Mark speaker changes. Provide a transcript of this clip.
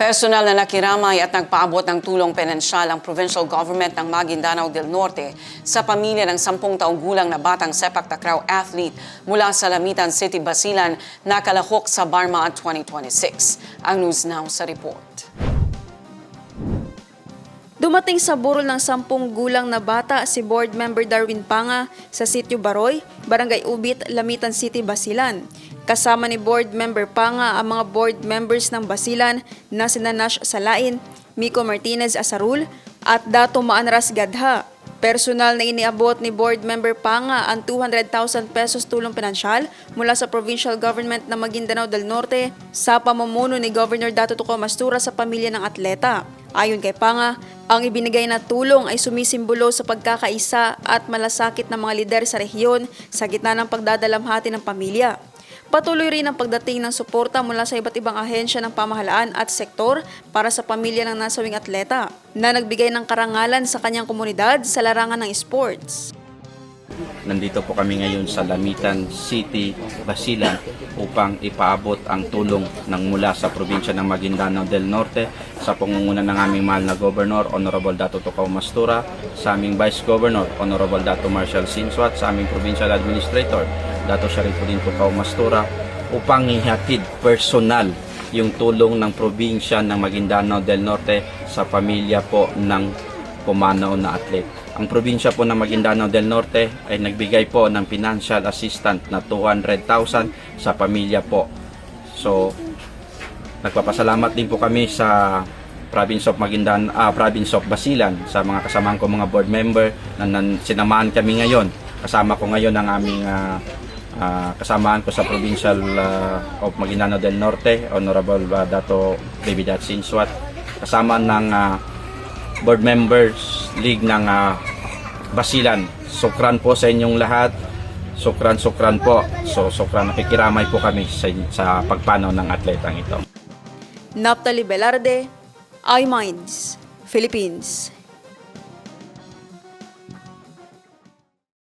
Speaker 1: Personal na nakiramay at nagpaabot ng tulong pinansyal ang provincial government ng Maguindanao del Norte sa pamilya ng 10 taong gulang na batang sepak takraw athlete mula sa Lamitan City, Basilan na kalahok sa Barma 2026. Ang News Now sa report.
Speaker 2: Dumating sa burol ng 10 gulang na bata si Board Member Darwin Panga sa Sitio Baroy, Barangay Ubit, Lamitan City, Basilan. Kasama ni Board Member Panga ang mga board members ng Basilan na sina Nash Salain, Miko Martinez Asarul at Dato Maanras Gadha. Personal na iniabot ni Board Member Panga ang 200,000 pesos tulong pinansyal mula sa provincial government ng Maguindanao del Norte sa pamumuno ni Governor Dato Tuco Mastura sa pamilya ng atleta. Ayon kay Panga, ang ibinigay na tulong ay sumisimbolo sa pagkakaisa at malasakit ng mga lider sa rehiyon sa gitna ng pagdadalamhati ng pamilya. Patuloy rin ang pagdating ng suporta mula sa iba't ibang ahensya ng pamahalaan at sektor para sa pamilya ng nasawing atleta na nagbigay ng karangalan sa kanyang komunidad sa larangan ng sports.
Speaker 3: Nandito po kami ngayon sa Lamitan City, Basilan upang ipaabot ang tulong ng mula sa probinsya ng Maguindanao del Norte sa pangunguna ng aming mahal na Governor, Honorable Dato Tuco Mastura, sa aming Vice Governor, Honorable Dato Marshall Sinsuat, sa aming Provincial Administrator, Dato Sharifudin Tuco Mastura, upang ihatid personal yung tulong ng probinsya ng Maguindanao del Norte sa pamilya po ng pumanaw na atlet. Ang probinsya po ng Maguindanao del Norte ay nagbigay po ng financial assistance na 200,000 sa pamilya po. So, nagpapasalamat din po kami sa Province of Province of Basilan, sa mga kasamahan ko mga board member na sinamahan kami ngayon. Kasama ko ngayon ang aming kasamahan ko sa Provincial of Maguindanao del Norte, Honorable Dato David Sinsuat, kasama ng board members league ng Basilan. Sukran po sa inyong lahat. Sukran po. Sukran, nakikiramay po kami sa pagpanaw ng atletang ito.
Speaker 2: Naphtali Velarde, iMinds, Philippines.